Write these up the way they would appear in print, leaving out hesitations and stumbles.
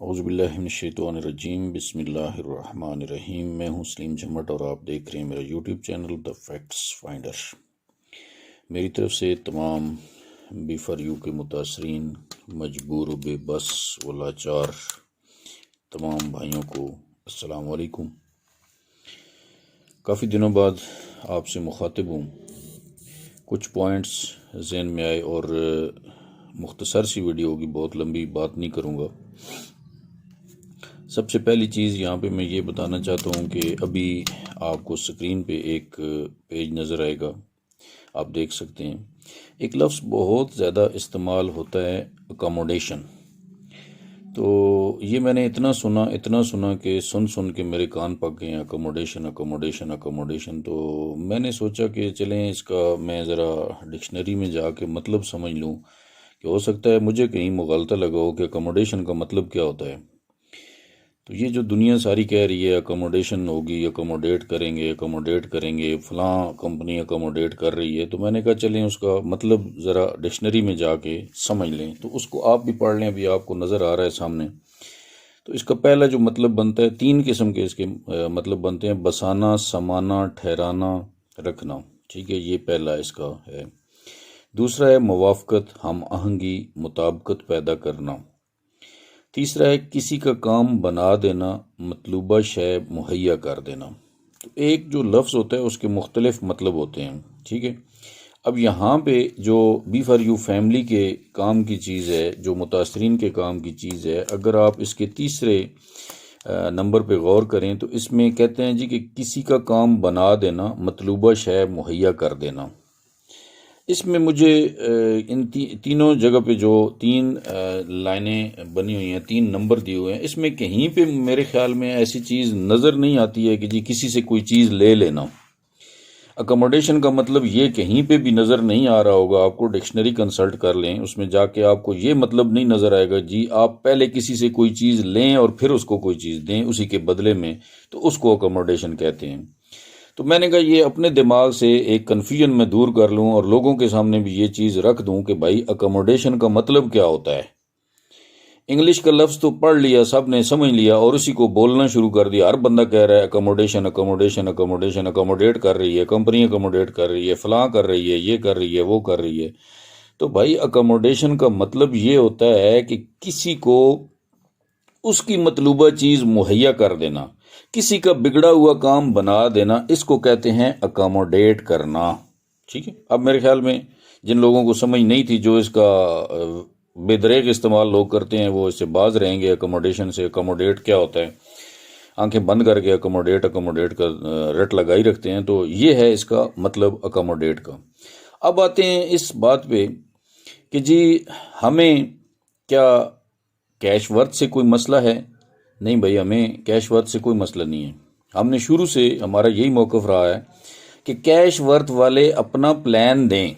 اعوذ باللہ من الشیطان الرجیم، بسم اللہ الرحمن الرحیم۔ میں ہوں سلیم جھمٹ اور آپ دیکھ رہے ہیں میرا YouTube channel the facts finder. میری طرف سے تمام بی فار یو کے متاثرین، مجبور و بے بس و لاچار تمام بھائیوں کو السلام علیکم۔ کافی دنوں بعد آپ سے مخاطب ہوں، کچھ پوائنٹس ذہن میں آئے اور مختصر سی ویڈیو ہوگی، بہت لمبی بات نہیں کروں گا۔ سب سے پہلی چیز یہاں پہ میں یہ بتانا چاہتا ہوں کہ ابھی آپ کو سکرین پہ ایک پیج نظر آئے گا، آپ دیکھ سکتے ہیں۔ ایک لفظ بہت زیادہ استعمال ہوتا ہے، اکاموڈیشن۔ تو یہ میں نے اتنا سنا کہ سن کے میرے کان پک گئے ہیں، اکاموڈیشن۔ تو میں نے سوچا کہ چلیں اس کا میں ذرا ڈکشنری میں جا کے مطلب سمجھ لوں، کہ ہو سکتا ہے مجھے کہیں مغالطہ لگا ہو کہ اکاموڈیشن کا مطلب کیا ہوتا ہے۔ تو یہ جو دنیا ساری کہہ رہی ہے اکاموڈیشن ہوگی، اکاموڈیٹ کریں گے، فلاں کمپنی اکاموڈیٹ کر رہی ہے، تو میں نے کہا چلیں اس کا مطلب ذرا ڈکشنری میں جا کے سمجھ لیں۔ تو اس کو آپ بھی پڑھ لیں، ابھی آپ کو نظر آ رہا ہے سامنے۔ تو اس کا پہلا جو مطلب بنتا ہے، تین قسم کے اس کے مطلب بنتے ہیں: بسانا، سمانا، ٹھہرانا، رکھنا۔ ٹھیک ہے، یہ پہلا اس کا ہے۔ دوسرا ہے موافقت، ہم آہنگی، مطابقت پیدا کرنا۔ تیسرا ہے کسی کا کام بنا دینا، مطلوبہ شے مہیا کر دینا۔ تو ایک جو لفظ ہوتا ہے اس کے مختلف مطلب ہوتے ہیں، ٹھیک ہے۔ اب یہاں پہ جو بی فار یو فیملی کے کام کی چیز ہے، جو متاثرین کے کام کی چیز ہے، اگر آپ اس کے تیسرے نمبر پہ غور کریں تو اس میں کہتے ہیں جی کہ کسی کا کام بنا دینا، مطلوبہ شے مہیا کر دینا۔ اس میں مجھے ان تینوں جگہ پہ جو تین لائنیں بنی ہوئی ہیں، تین نمبر دیے ہوئے ہیں، اس میں کہیں پہ میرے خیال میں ایسی چیز نظر نہیں آتی ہے کہ جی کسی سے کوئی چیز لے لینا۔ اکاموڈیشن کا مطلب یہ کہیں پہ بھی نظر نہیں آ رہا ہوگا، آپ کو ڈکشنری کنسلٹ کر لیں، اس میں جا کے آپ کو یہ مطلب نہیں نظر آئے گا جی آپ پہلے کسی سے کوئی چیز لیں اور پھر اس کو کوئی چیز دیں اسی کے بدلے میں، تو اس کو اکاموڈیشن کہتے ہیں۔ تو میں نے کہا یہ اپنے دماغ سے ایک کنفیوژن میں دور کر لوں اور لوگوں کے سامنے بھی یہ چیز رکھ دوں کہ بھائی اکاموڈیشن کا مطلب کیا ہوتا ہے۔ انگلش کا لفظ تو پڑھ لیا، سب نے سمجھ لیا اور اسی کو بولنا شروع کر دیا، ہر بندہ کہہ رہا ہے اکاموڈیشن، اکاموڈیٹ کر رہی ہے کمپنی، اکاموڈیٹ کر رہی ہے فلاں، کر رہی ہے یہ کر رہی ہے وہ کر رہی ہے۔ تو بھائی اکاموڈیشن کا مطلب یہ ہوتا ہے کہ کسی کو اس کی مطلوبہ چیز مہیا کر دینا، کسی کا بگڑا ہوا کام بنا دینا، اس کو کہتے ہیں اکاموڈیٹ کرنا۔ ٹھیک ہے، اب میرے خیال میں جن لوگوں کو سمجھ نہیں تھی، جو اس کا بے دریغ استعمال لوگ کرتے ہیں، وہ اس سے باز رہیں گے اکاموڈیشن سے۔ اکاموڈیٹ کیا ہوتا ہے، آنکھیں بند کر کے اکاموڈیٹ کا رٹ لگائی رکھتے ہیں۔ تو یہ ہے اس کا مطلب اکاموڈیٹ کا۔ اب آتے ہیں اس بات پہ کہ جی ہمیں کیا کیش ورتھ سے کوئی مسئلہ ہے؟ نہیں بھائی، ہمیں کیش ورتھ سے کوئی مسئلہ نہیں ہے۔ ہم نے شروع سے ہمارا یہی موقف رہا ہے کہ کیش ورتھ والے اپنا پلان دیں،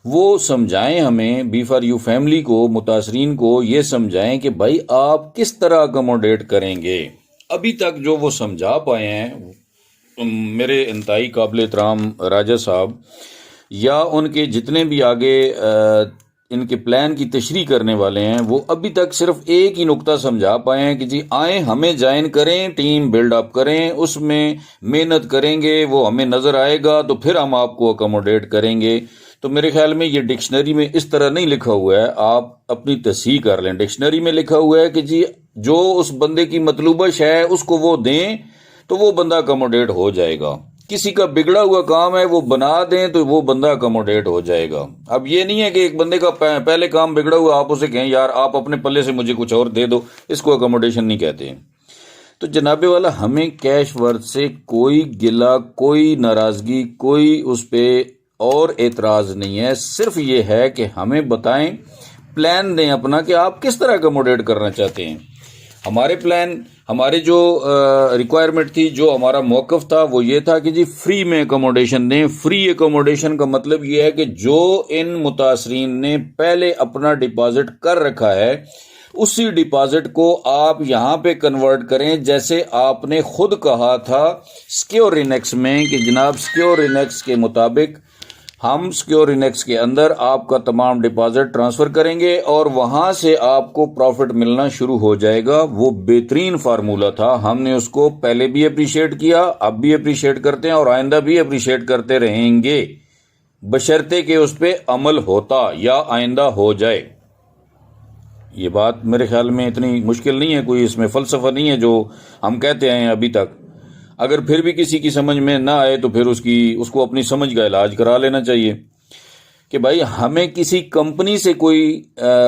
وہ سمجھائیں ہمیں، بی فار یو فیملی کو، متاثرین کو یہ سمجھائیں کہ بھائی آپ کس طرح اکاموڈیٹ کریں گے۔ ابھی تک جو وہ سمجھا پائے ہیں میرے انتہائی قابل احترام راجہ صاحب، یا ان کے جتنے بھی آگے ان کے پلان کی تشریح کرنے والے ہیں، وہ ابھی تک صرف ایک ہی نقطہ سمجھا پائے ہیں کہ جی آئیں ہمیں جوائن کریں، ٹیم بلڈ اپ کریں، اس میں محنت کریں گے، وہ ہمیں نظر آئے گا تو پھر ہم آپ کو اکاموڈیٹ کریں گے۔ تو میرے خیال میں یہ ڈکشنری میں اس طرح نہیں لکھا ہوا ہے، آپ اپنی تصحیح کر لیں۔ ڈکشنری میں لکھا ہوا ہے کہ جی جو اس بندے کی مطلوبہ شے ہے اس کو وہ دیں تو وہ بندہ اکاموڈیٹ ہو جائے گا، کسی کا بگڑا ہوا کام ہے وہ بنا دیں تو وہ بندہ اکاموڈیٹ ہو جائے گا۔ اب یہ نہیں ہے کہ ایک بندے کا پہلے کام بگڑا ہوا آپ اسے کہیں یار آپ اپنے پلے سے مجھے کچھ اور دے دو، اس کو اکاموڈیشن نہیں کہتے ہیں۔ تو جناب والا ہمیں کیش ورتھ سے کوئی گلہ، کوئی ناراضگی، کوئی اس پہ اور اعتراض نہیں ہے، صرف یہ ہے کہ ہمیں بتائیں، پلان دیں اپنا کہ آپ کس طرح اکاموڈیٹ کرنا چاہتے ہیں۔ ہمارے پلان، ہماری جو ریکوائرمنٹ تھی، جو ہمارا موقف تھا وہ یہ تھا کہ جی فری میں اکاموڈیشن دیں۔ فری اکاموڈیشن کا مطلب یہ ہے کہ جو ان متاثرین نے پہلے اپنا ڈپازٹ کر رکھا ہے اسی ڈپازٹ کو آپ یہاں پہ کنورٹ کریں، جیسے آپ نے خود کہا تھا سکیور انیکس میں کہ جناب سکیور انیکس کے مطابق ہم سیکیور انیکس کے اندر آپ کا تمام ڈپازٹ ٹرانسفر کریں گے اور وہاں سے آپ کو پروفٹ ملنا شروع ہو جائے گا۔ وہ بہترین فارمولا تھا، ہم نے اس کو پہلے بھی اپریشیٹ کیا، اب بھی اپریشیٹ کرتے ہیں اور آئندہ بھی اپریشیٹ کرتے رہیں گے، بشرطے کہ اس پہ عمل ہوتا یا آئندہ ہو جائے۔ یہ بات میرے خیال میں اتنی مشکل نہیں ہے، کوئی اس میں فلسفہ نہیں ہے جو ہم کہتے ہیں ابھی تک۔ اگر پھر بھی کسی کی سمجھ میں نہ آئے تو پھر اس کو اپنی سمجھ کا علاج کرا لینا چاہیے کہ بھائی ہمیں کسی کمپنی سے کوئی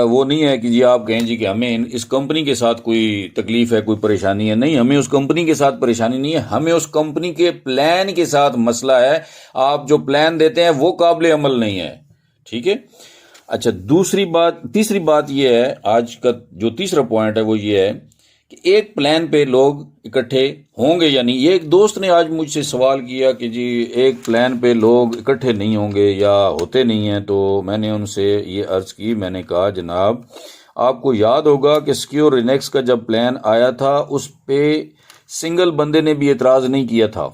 وہ نہیں ہے کہ جی آپ کہیں جی کہ ہمیں اس کمپنی کے ساتھ کوئی تکلیف ہے، کوئی پریشانی ہے۔ نہیں، ہمیں اس کمپنی کے ساتھ پریشانی نہیں ہے، ہمیں اس کمپنی کے پلان کے ساتھ مسئلہ ہے۔ آپ جو پلان دیتے ہیں وہ قابل عمل نہیں ہے، ٹھیک ہے۔ اچھا، تیسری بات یہ ہے، آج کا جو تیسرا پوائنٹ ہے وہ یہ ہے کہ ایک پلان پہ لوگ اکٹھے ہوں گے یا نہیں۔ یہ ایک دوست نے آج مجھ سے سوال کیا کہ جی ایک پلان پہ لوگ اکٹھے نہیں ہوں گے یا ہوتے نہیں ہیں، تو میں نے ان سے یہ عرض کی، میں نے کہا جناب آپ کو یاد ہوگا کہ سیکیور انیکس کا جب پلان آیا تھا اس پہ سنگل بندے نے بھی اعتراض نہیں کیا تھا،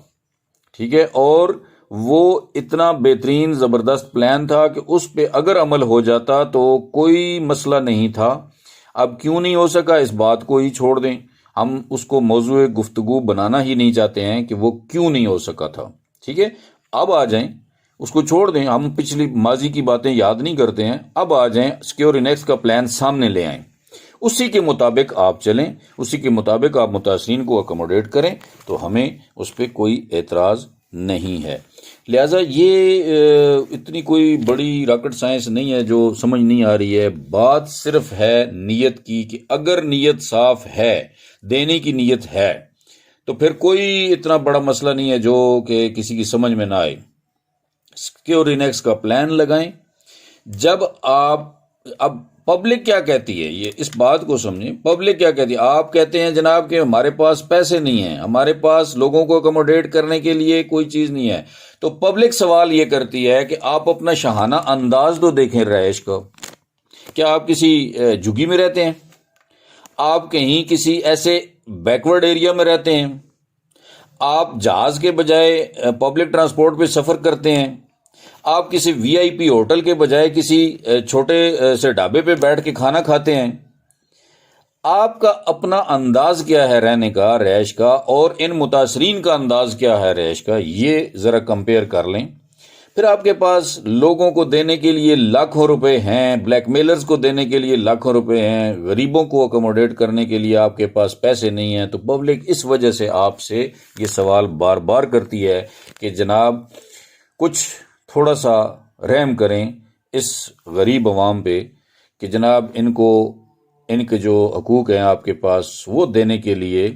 ٹھیک ہے، اور وہ اتنا بہترین زبردست پلان تھا کہ اس پہ اگر عمل ہو جاتا تو کوئی مسئلہ نہیں تھا۔ اب کیوں نہیں ہو سکا اس بات کو ہی چھوڑ دیں، ہم اس کو موضوع گفتگو بنانا ہی نہیں چاہتے ہیں کہ وہ کیوں نہیں ہو سکا تھا، ٹھیک ہے۔ اب آ جائیں، اس کو چھوڑ دیں، ہم پچھلی ماضی کی باتیں یاد نہیں کرتے ہیں، اب آ جائیں سیکیور انیکس کا پلان سامنے لے آئیں، اسی کے مطابق آپ چلیں، اسی کے مطابق آپ متاثرین کو اکوموڈیٹ کریں، تو ہمیں اس پہ کوئی اعتراض نہیں ہے۔ لہٰذا یہ اتنی کوئی بڑی راکٹ سائنس نہیں ہے جو سمجھ نہیں آ رہی ہے، بات صرف ہے نیت کی، کہ اگر نیت صاف ہے، دینے کی نیت ہے، تو پھر کوئی اتنا بڑا مسئلہ نہیں ہے جو کہ کسی کی سمجھ میں نہ آئے۔ سیکیور انیکس کا پلان لگائیں۔ جب اب پبلک کیا کہتی ہے، یہ اس بات کو سمجھیں، پبلک کیا کہتی ہے۔ آپ کہتے ہیں جناب کہ ہمارے پاس پیسے نہیں ہیں، ہمارے پاس لوگوں کو اکوموڈیٹ کرنے کے لیے کوئی چیز نہیں ہے، تو پبلک سوال یہ کرتی ہے کہ آپ اپنا شاہانہ انداز تو دیکھیں رہائش کا۔ کیا آپ کسی جھگی میں رہتے ہیں؟ آپ کہیں کسی ایسے بیکورڈ ایریا میں رہتے ہیں؟ آپ جہاز کے بجائے پبلک ٹرانسپورٹ پہ سفر کرتے ہیں؟ آپ کسی وی آئی پی ہوٹل کے بجائے کسی چھوٹے سے ڈھابے پہ بیٹھ کے کھانا کھاتے ہیں؟ آپ کا اپنا انداز کیا ہے رہنے کا، رہائش کا، اور ان متاثرین کا انداز کیا ہے رہائش کا، یہ ذرا کمپیئر کر لیں۔ پھر آپ کے پاس لوگوں کو دینے کے لیے لاکھوں روپے ہیں، بلیک میلرز کو دینے کے لیے لاکھوں روپے ہیں، غریبوں کو اکوموڈیٹ کرنے کے لیے آپ کے پاس پیسے نہیں ہیں، تو پبلک اس وجہ سے آپ سے یہ سوال بار بار کرتی ہے کہ جناب کچھ تھوڑا سا رحم کریں اس غریب عوام پہ، کہ جناب ان کے جو حقوق ہیں آپ کے پاس وہ دینے کے لیے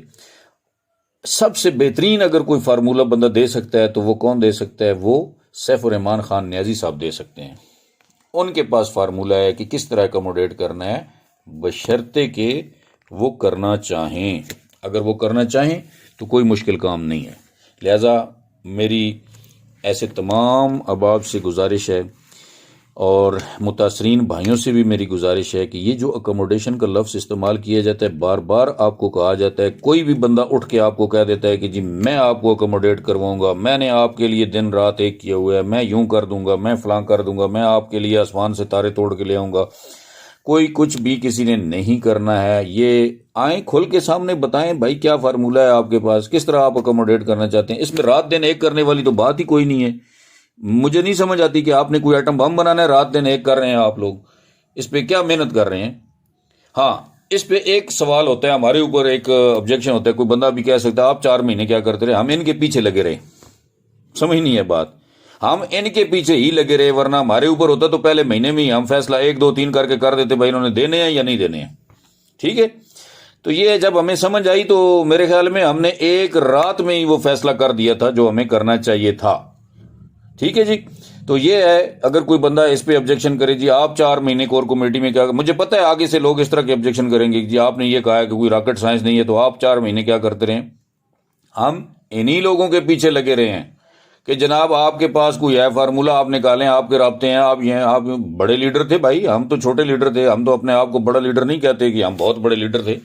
سب سے بہترین اگر کوئی فارمولہ بندہ دے سکتا ہے تو وہ کون دے سکتا ہے؟ وہ سیف الرحمان خان نیازی صاحب دے سکتے ہیں۔ ان کے پاس فارمولہ ہے کہ کس طرح اکوموڈیٹ کرنا ہے، بشرطے کہ وہ کرنا چاہیں۔ اگر وہ کرنا چاہیں تو کوئی مشکل کام نہیں ہے۔ لہذا میری ایسے تمام احباب سے گزارش ہے اور متاثرین بھائیوں سے بھی میری گزارش ہے کہ یہ جو اکوموڈیشن کا لفظ استعمال کیا جاتا ہے، بار بار آپ کو کہا جاتا ہے، کوئی بھی بندہ اٹھ کے آپ کو کہہ دیتا ہے کہ جی میں آپ کو اکوموڈیٹ کرواؤں گا، میں نے آپ کے لیے دن رات ایک کیا ہوا ہے، میں یوں کر دوں گا، میں فلاں کر دوں گا، میں آپ کے لیے آسمان سے تارے توڑ کے لے آؤں گا۔ کوئی کچھ بھی کسی نے نہیں کرنا ہے۔ یہ آئیں کھل کے سامنے بتائیں بھائی کیا فارمولہ ہے آپ کے پاس، کس طرح آپ اکوموڈیٹ کرنا چاہتے ہیں۔ اس میں رات دن ایک کرنے والی تو بات ہی کوئی نہیں ہے۔ مجھے نہیں سمجھ آتی کہ آپ نے کوئی ایٹم بم بنانا ہے، رات دن ایک کر رہے ہیں آپ لوگ، اس پہ کیا محنت کر رہے ہیں؟ ہاں، اس پہ ایک سوال ہوتا ہے، ہمارے اوپر ایک آبجیکشن ہوتا ہے، کوئی بندہ بھی کہہ سکتا ہے آپ 4 مہینے کیا کرتے رہے، ہم ان کے پیچھے لگے رہے۔ سمجھ نہیں ہے بات، ہم ان کے پیچھے ہی لگے رہے، ورنہ ہمارے اوپر ہوتا تو پہلے مہینے میں ہی ہم فیصلہ 1 2 3 کر کے کر دیتے بھائی انہوں نے دینے ہیں یا نہیں دینے ہیں، ٹھیک ہے۔ تو یہ جب ہمیں سمجھ آئی تو میرے خیال میں ہم نے ایک رات میں ہی وہ فیصلہ کر دیا تھا جو ہمیں کرنا چاہیے تھا، ٹھیک ہے جی۔ تو یہ ہے، اگر کوئی بندہ اس پہ آبجیکشن کرے جی آپ 4 مہینے کور کمیٹی میں کیا، مجھے پتہ ہے آگے سے لوگ اس طرح کے آبجیکشن کریں گے جی آپ نے یہ کہا ہے کہ کوئی راکٹ سائنس نہیں ہے تو آپ 4 مہینے کیا کرتے رہے۔ ہم انہی لوگوں کے پیچھے لگے رہے ہیں کہ جناب آپ کے پاس کوئی ہے فارمولہ، آپ نکالیں، آپ کے رابطے ہیں، آپ یہ آپ بڑے لیڈر تھے بھائی، ہم تو چھوٹے لیڈر تھے، ہم تو اپنے آپ کو بڑا لیڈر نہیں کہتے کہ ہم بہت بڑے لیڈر تھے،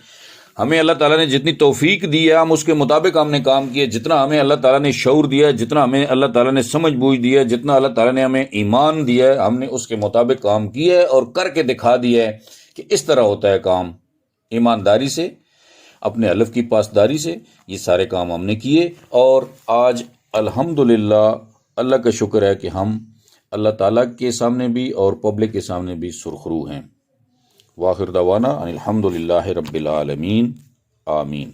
ہمیں اللہ تعالیٰ نے جتنی توفیق دی ہے ہم اس کے مطابق ہم نے کام کیا، جتنا ہمیں اللہ تعالیٰ نے شعور دیا ہے، جتنا ہمیں اللہ تعالیٰ نے سمجھ بوجھ دیا ہے، جتنا اللہ تعالیٰ نے ہمیں ایمان دیا ہے، ہم نے اس کے مطابق کام کیا ہے اور کر کے دکھا دیا ہے کہ اس طرح ہوتا ہے کام، ایمانداری سے، اپنے الف کی پاسداری سے یہ سارے کام ہم نے کیے، اور آج الحمدللہ اللہ کا شکر ہے کہ ہم اللہ تعالیٰ کے سامنے بھی اور پبلک کے سامنے بھی سرخرو ہیں۔ وآخر دعوانا ان الحمدللہ رب العالمین، آمین۔